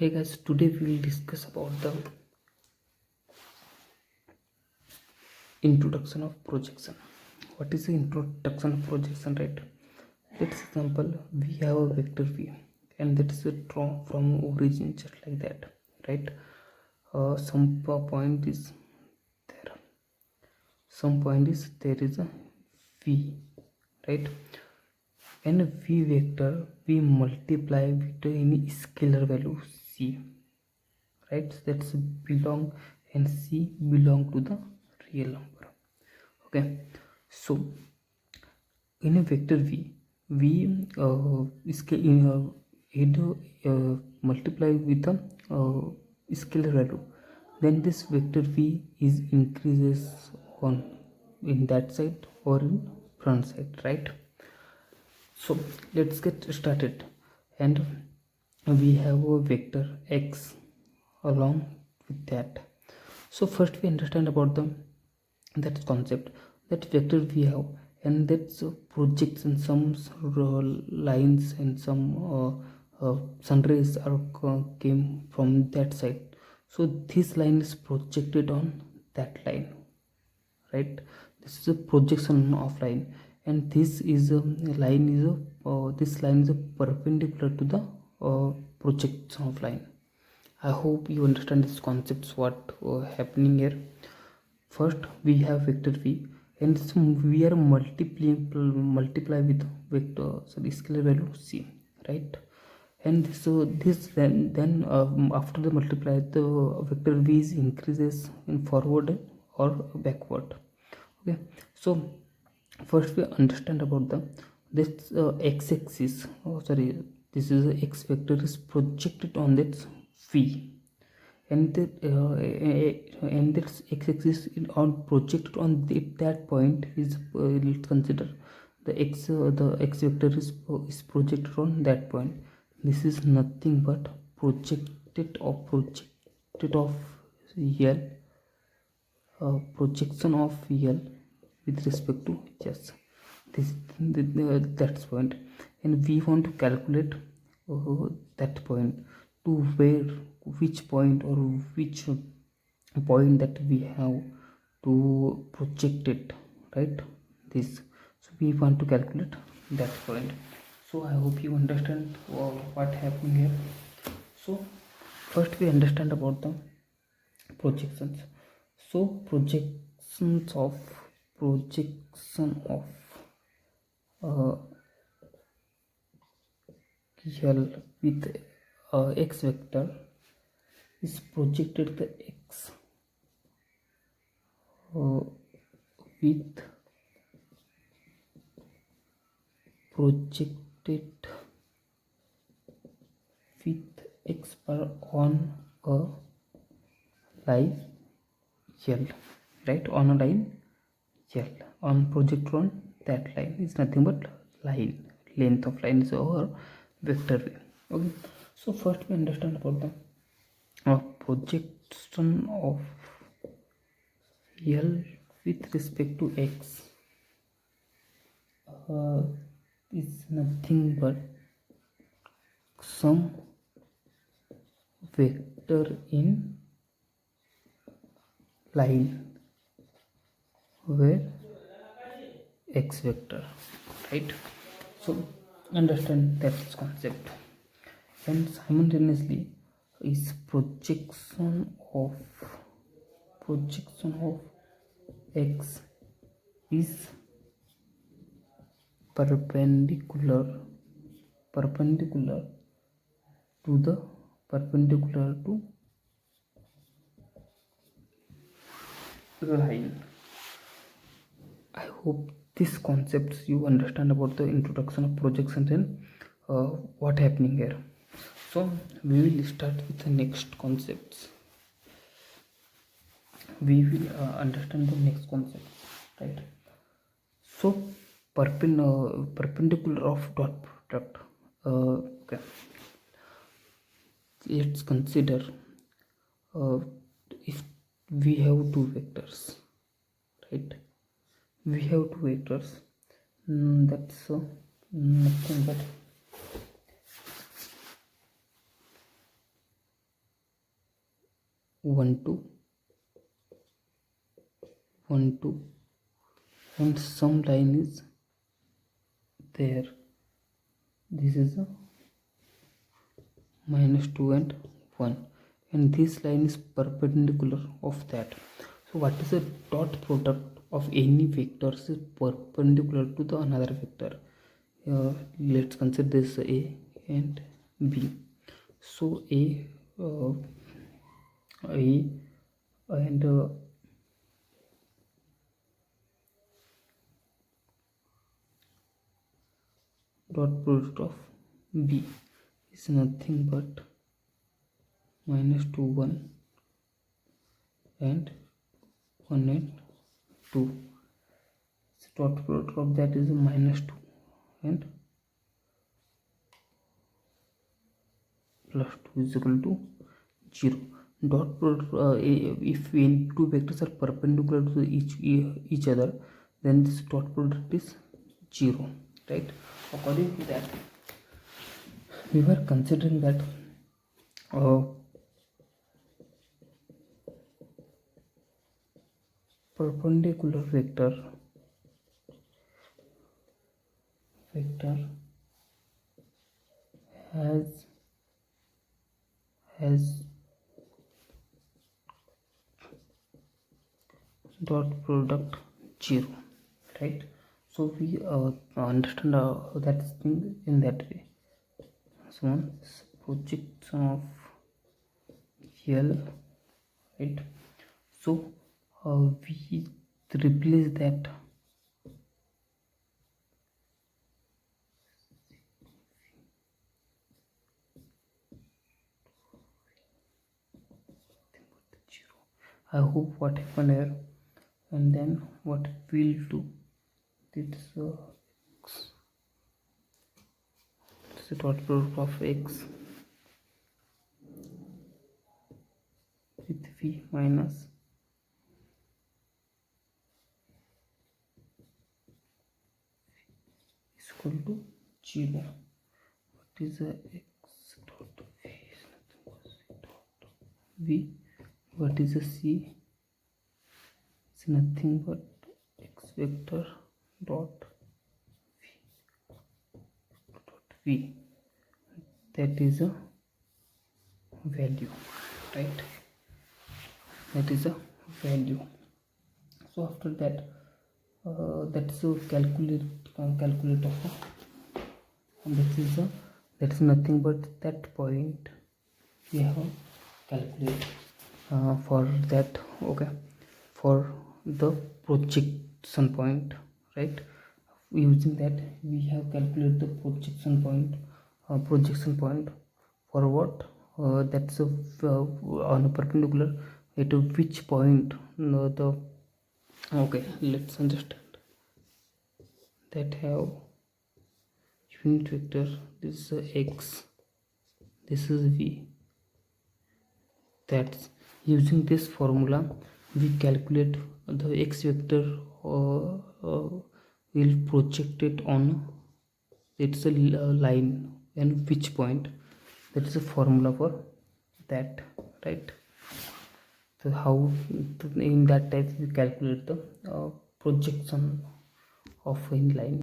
Hey guys, today we will discuss about the introduction of projection. What is the introduction of projection, right? Let's example, we have a vector v and that is drawn from origin just like that, right? Some point is there, there is a v, right? And v vector we multiply with any scalar value c, right? That's belong, and c belong to the real number. Okay, so in a vector v, we multiply with a scalar value, then this vector v is increases on in that side or in front side, right? So let's get started. And we have a vector x along with that. So first we understand about that concept, that vector we have, and that's projection, some lines and some sun rays are came from that side. So this line is projected on that line, right? This is a projection of line, and this is a line is a this line is a perpendicular to the projection of line. I hope you understand this concepts what happening here. First we have vector v, and so we are multiply with vector, so the scalar value c, right? And so this then after the multiply, the vector v is increases in forward or backward. Okay, so first we understand about this x-axis, this is a x vector is projected on that v, and this x-axis on projected on that point is let's consider the x vector is projected on that point. This is nothing but projected of L, projection of L with respect to yes, this that's point, and we want to calculate that point to which point or which point that we have to project it, right? This, so we want to calculate that point. So I hope you understand what happening here. So first we understand about the projections. So projection of L with x vector is projected the x with projected with x bar on a line L, right? On a line L, on projector on that line is nothing but line, length of line is our vector v. Okay, so first we understand about the projection of L with respect to x is nothing but some vector in line where x vector, right? So understand that concept. And simultaneously is projection of x is perpendicular to the line. I hope these concepts you understand about the introduction of projections and what happening here. So we will start with the next concepts. We will understand the next concept, right? So perpendicular of dot product. Okay, let's consider if we have two vectors, right? We have two vectors, that's nothing but 1 2 1 2, and some line is there. This is a -2 and 1, and this line is perpendicular of that. So what is the dot product of any vectors is perpendicular to the another vector. Let's consider this A and B. So A and dot product of B is nothing but -2 1 and 1 and 2. So dot product of that is -2 and +2 is equal to 0. Dot product, if two vectors are perpendicular to each other, then this dot product is 0, right? According to that, we were considering that perpendicular vector has dot product 0, right? So we understand that thing in that way. So projection of L, right? So we replace that I hope what happened here, and then what we'll do, this the dot product of x with v minus is equal to 0. What is x dot v? What is a c? It's nothing but x vector dot v. That is a value, right? That is a value. So after that, that's a calculate of that is nothing but that point we have calculate for that. Okay, for the projection point, right? Using that we have calculated the projection point for what, that's on a perpendicular at which point the okay, let's understand that have unit vector, this is x, this is v. That's using this formula we calculate the x vector will project it on, it's a line, and which point, that is a formula for that, right? So how in that type we calculate the projection of in line.